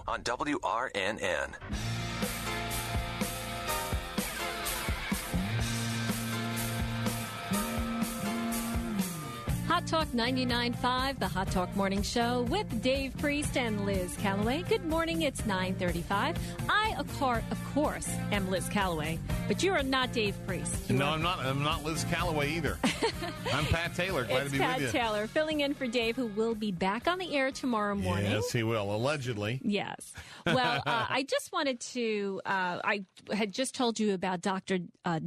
on WRNN. Hot Talk 99.5, the Hot Talk Morning Show with Dave Priest and Liz Callaway. Good morning, it's 9:35. I, of course, am Liz Callaway, but you are not Dave Priest. No, I'm not. I'm not Liz Callaway either. I'm Pat Taylor. Glad to be Pat with you. Taylor, filling in for Dave, who will be back on the air tomorrow morning. Yes, he will, allegedly. Yes. Well, I just wanted to, I had just told you about Dr.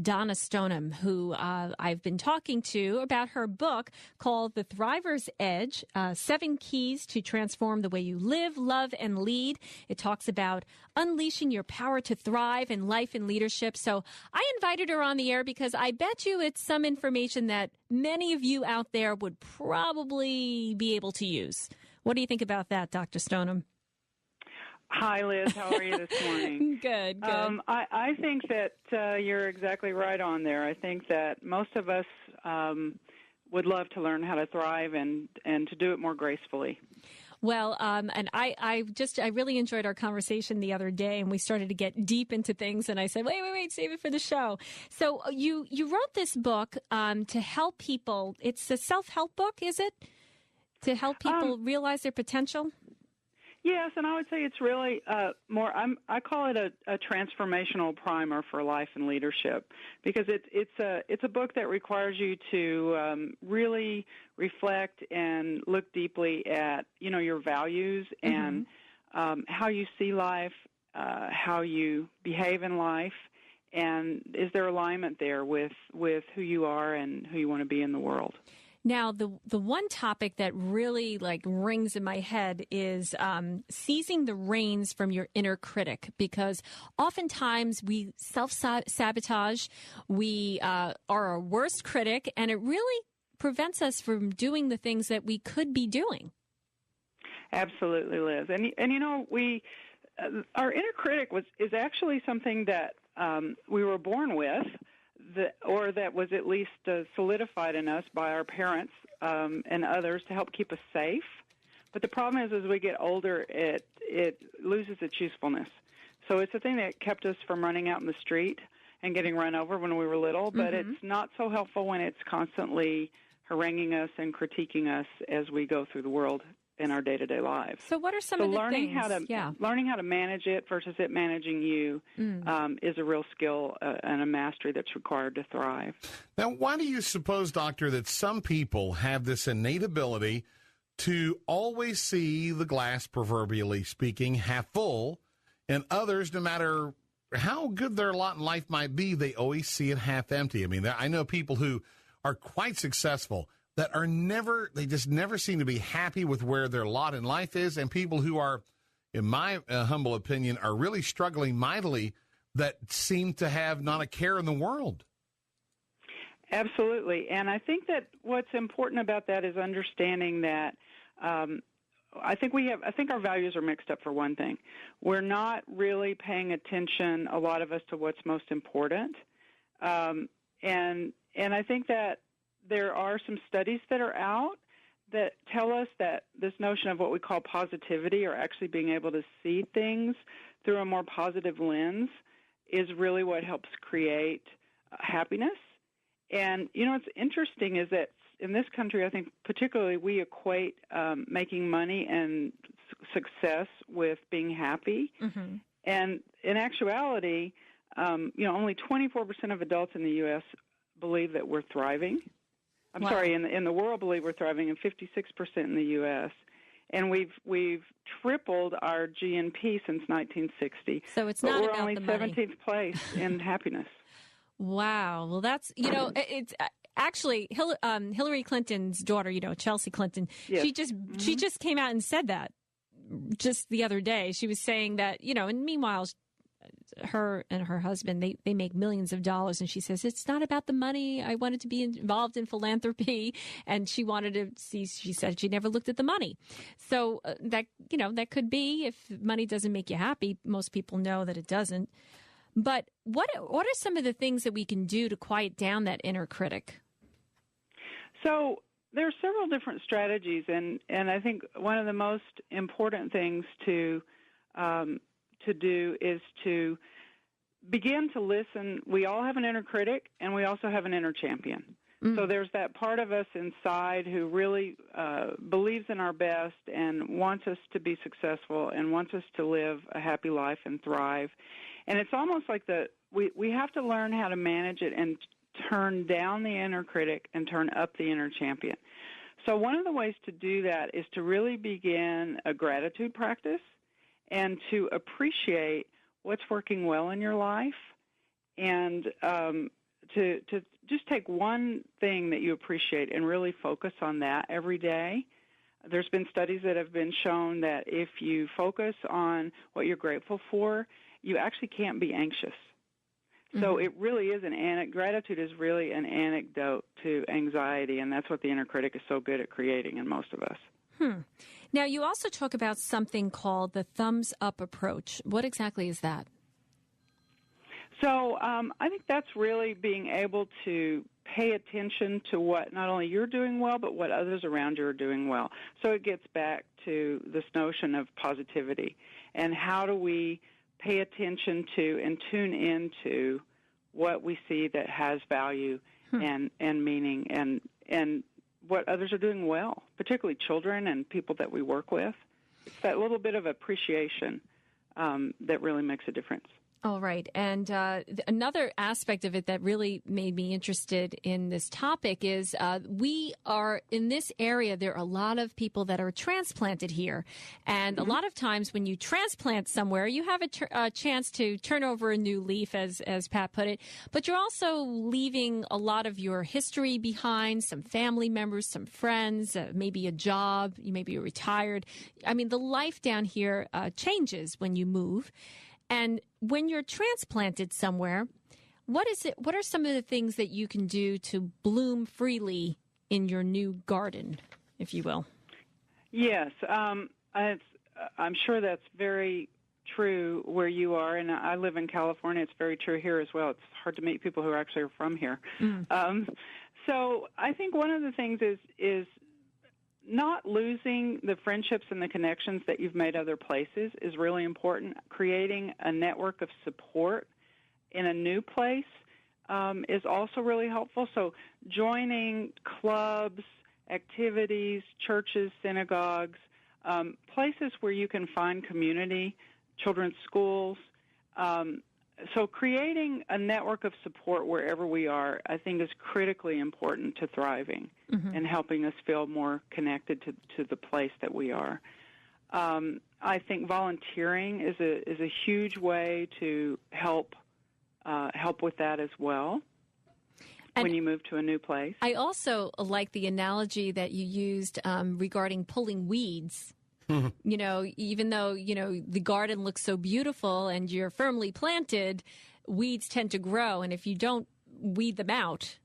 Donna Stoneham, who I've been talking to about her book called The Thriver's Edge, 7 Keys to Transform the Way You Live, Love, and Lead. It talks about unleashing your power to thrive in life and leadership. So I invited her on the air because I bet you it's some information that many of you out there would probably be able to use. What do you think about that, Dr. Stoneham? Hi, Liz. How are you this morning? Good. I think that you're exactly right on there. I think that most of us would love to learn how to thrive and to do it more gracefully. Well, and I really enjoyed our conversation the other day, and we started to get deep into things, and I said, wait, save it for the show. So you wrote this book to help people. It's a self-help book, is it? To help people realize their potential? Yes, and I would say it's really more. I call it a transformational primer for life and leadership, because it's a book that requires you to really reflect and look deeply at your values and how you see life, how you behave in life, and is there alignment there with who you are and who you want to be in the world. Now, the one topic that really rings in my head is seizing the reins from your inner critic, because oftentimes we self-sabotage, we are our worst critic, and it really prevents us from doing the things that we could be doing. Absolutely, Liz. And we our inner critic is actually something that we were born with. Or that was at least solidified in us by our parents and others to help keep us safe. But the problem is, as we get older, it loses its usefulness. So it's a thing that kept us from running out in the street and getting run over when we were little, but it's not so helpful when it's constantly haranguing us and critiquing us as we go through the world in our day-to-day lives. So what are some of the things? Learning how to manage it versus it managing you is a real skill and a mastery that's required to thrive. Now, why do you suppose, Doctor, that some people have this innate ability to always see the glass, proverbially speaking, half full, and others, no matter how good their lot in life might be, they always see it half empty? I mean, I know people who are quite successful that they just never seem to be happy with where their lot in life is, and people who are, in my humble opinion, are really struggling mightily that seem to have not a care in the world. Absolutely. And I think that what's important about that is understanding that I think our values are mixed up, for one thing. We're not really paying attention, a lot of us, to what's most important. And I think that there are some studies that are out that tell us that this notion of what we call positivity, or actually being able to see things through a more positive lens, is really what helps create happiness. And, what's interesting is that in this country, I think particularly, we equate making money and success with being happy. Mm-hmm. And in actuality, only 24% of adults in the U.S. believe that we're thriving. In the world believe we're thriving, and 56% in the U.S. And we've tripled our GNP since 1960. So it's not about the money. We're only 17th place in happiness. Wow. Well, that's, it's actually Hillary Clinton's daughter, Chelsea Clinton. Yes. She just came out and said that just the other day. She was saying that, and meanwhile, her and her husband, they make millions of dollars, and she says, it's not about the money. I wanted to be involved in philanthropy, and she wanted to see, she said she never looked at the money. So that could be, if money doesn't make you happy. Most people know that it doesn't. But what are some of the things that we can do to quiet down that inner critic? So there are several different strategies, and I think one of the most important things to to do is to begin to listen. We all have an inner critic, and we also have an inner champion. Mm. So there's that part of us inside who really believes in our best and wants us to be successful and wants us to live a happy life and thrive. And it's almost like we have to learn how to manage it and turn down the inner critic and turn up the inner champion. So one of the ways to do that is to really begin a gratitude practice and to appreciate what's working well in your life, and to just take one thing that you appreciate and really focus on that every day. There's been studies that have been shown that if you focus on what you're grateful for, you actually can't be anxious. So it really is gratitude is really an antidote to anxiety, and that's what the inner critic is so good at creating in most of us. Now, you also talk about something called the thumbs up approach. What exactly is that? So I think that's really being able to pay attention to what not only you're doing well, but what others around you are doing well. So it gets back to this notion of positivity and how do we pay attention to and tune into what we see that has value and meaning and what others are doing well, particularly children and people that we work with. It's that little bit of appreciation that really makes a difference. All right. And another aspect of it that really made me interested in this topic is we are in this area. There are a lot of people that are transplanted here. And a lot of times when you transplant somewhere, you have a chance to turn over a new leaf, as Pat put it. But you're also leaving a lot of your history behind, some family members, some friends, maybe a job. You maybe you're retired. I mean, the life down here changes when you move. And when you're transplanted somewhere, what are some of the things that you can do to bloom freely in your new garden, if you will? Yes, I'm sure that's very true where you are, and I live in California. It's very true here as well. It's hard to meet people who actually are from here. So I think one of the things is not losing the friendships and the connections that you've made other places is really important. Creating a network of support in a new place is also really helpful. So joining clubs, activities, churches, synagogues, places where you can find community, children's schools. So creating a network of support wherever we are, I think, is critically important to thriving and helping us feel more connected to the place that we are. I think volunteering is a huge way to help with that as well. And when you move to a new place. I also like the analogy that you used regarding pulling weeds. You know, even though, the garden looks so beautiful and you're firmly planted, weeds tend to grow. And if you don't weed them out,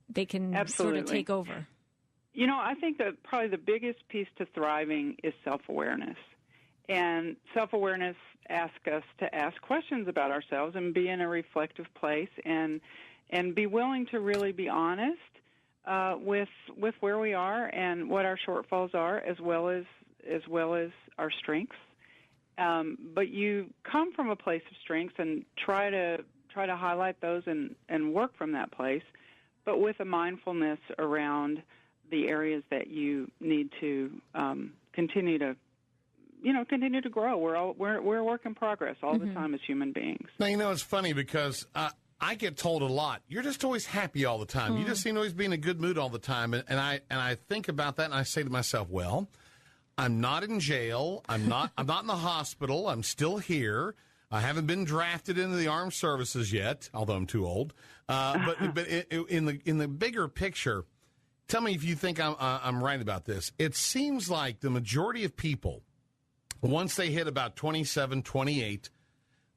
they can sort of take over. I think that probably the biggest piece to thriving is self-awareness. And self-awareness asks us to ask questions about ourselves and be in a reflective place and be willing to really be honest with where we are and what our shortfalls are, as well as our strengths. But you come from a place of strengths and try to highlight those and work from that place, but with a mindfulness around the areas that you need to continue to grow. We're a work in progress all the time as human beings. Now, it's funny because I get told a lot, you're just always happy all the time. You just seem to always be in a good mood all the time. And I think about that and I say to myself, well, I'm not in jail. I'm not in the hospital. I'm still here. I haven't been drafted into the armed services yet, although I'm too old. But in the bigger picture, tell me if you think I'm right about this. It seems like the majority of people, once they hit about 27, 28,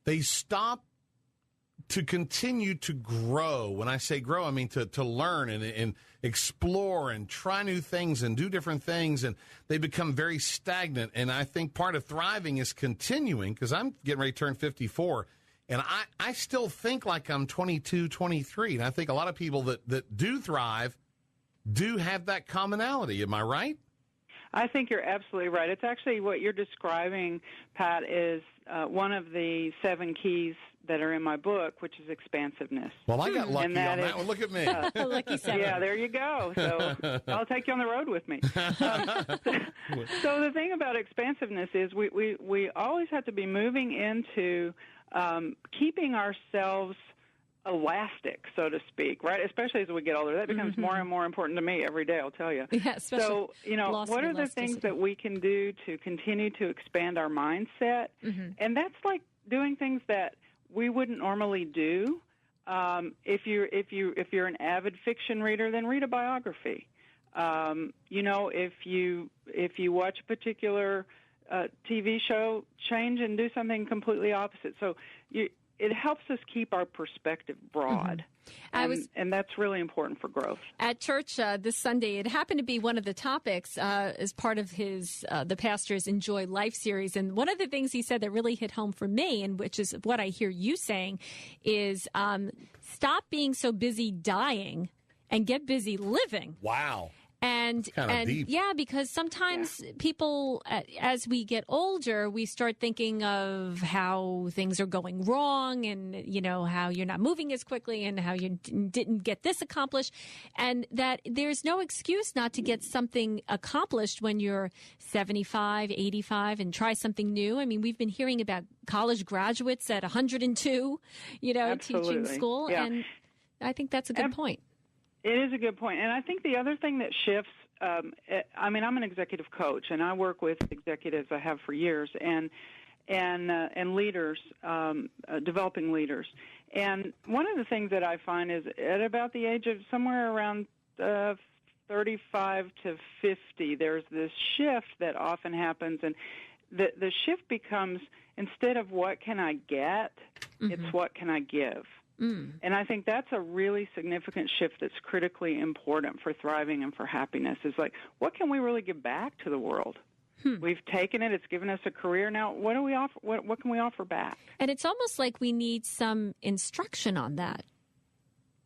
they stop to continue to grow. When I say grow, I mean to learn and explore and try new things and do different things, and they become very stagnant. And I think part of thriving is continuing, because I'm getting ready to turn 54, and I still think like I'm 22, 23, and I think a lot of people that do thrive do have that commonality. Am I right? I think you're absolutely right. It's actually what you're describing, Pat, is one of the 7 keys that are in my book, which is expansive-ness. Well, I got lucky on that one. Look at me. Lucky 7. Yeah, there you go. So I'll take you on the road with me. So the thing about expansiveness is we always have to be moving into keeping ourselves elastic, so to speak, right? Especially as we get older. That becomes more and more important to me every day, I'll tell you. Yeah, so, what are the things that we can do to continue to expand our mindset? And that's like doing things that we wouldn't normally do. If you're an avid fiction reader, then read a biography. If you watch a particular TV show, change and do something completely opposite. So it helps us keep our perspective broad. And that's really important for growth. At church this Sunday, it happened to be one of the topics as part of his the pastor's Enjoy Life series. And one of the things he said that really hit home for me, and which is what I hear you saying, is stop being so busy dying and get busy living. Wow. And deep. Yeah, because sometimes people, as we get older, we start thinking of how things are going wrong and, how you're not moving as quickly and how you didn't get this accomplished. And that there's no excuse not to get something accomplished when you're 75, 85 and try something new. I mean, we've been hearing about college graduates at 102, teaching school. Yeah. And I think that's a good point. It is a good point. And I think the other thing that shifts, I'm an executive coach, and I work with executives, I have for years, and leaders, developing leaders. And one of the things that I find is at about the age of somewhere around 35 to 50, there's this shift that often happens, and the shift becomes, instead of what can I get, it's what can I give. And I think that's a really significant shift that's critically important for thriving and for happiness, is like, what can we really give back to the world? We've taken it. It's given us a career. Now, what do we offer? What can we offer back? And it's almost like we need some instruction on that.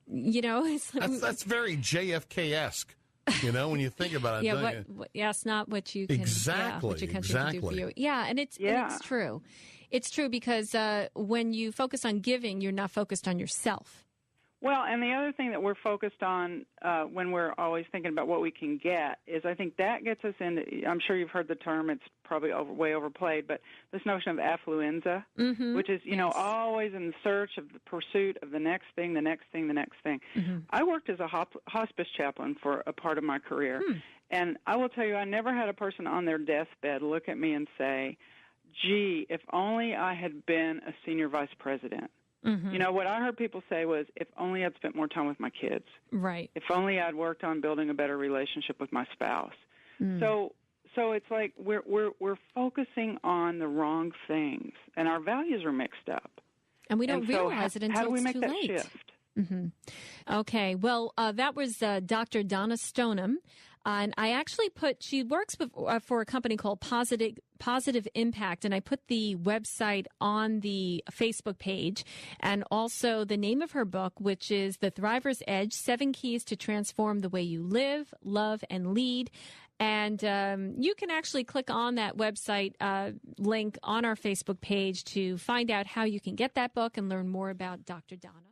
It's like, that's very JFK-esque. When you think about it. It's not what you can. Exactly. What your country can do for you. Yeah, and it's true. It's true because when you focus on giving, you're not focused on yourself. Well, and the other thing that we're focused on when we're always thinking about what we can get is, I think that gets us into, I'm sure you've heard the term, it's probably way overplayed, but this notion of affluenza, which is, always in search of the pursuit of the next thing, the next thing, the next thing. I worked as a hospice chaplain for a part of my career, and I will tell you, I never had a person on their deathbed look at me and say, gee, if only I had been a senior vice president. What I heard people say was, if only I'd spent more time with my kids. Right. If only I'd worked on building a better relationship with my spouse. So it's like we're focusing on the wrong things, and our values are mixed up. And we don't realize it until it's too late. How do we make that shift? Okay. Well, that was Dr. Donna Stoneham. And I actually she works for a company called Positive Impact, and I put the website on the Facebook page, and also the name of her book, which is The Thriver's Edge, 7 Keys to Transform the Way You Live, Love, and Lead. And you can actually click on that website link on our Facebook page to find out how you can get that book and learn more about Dr. Donna.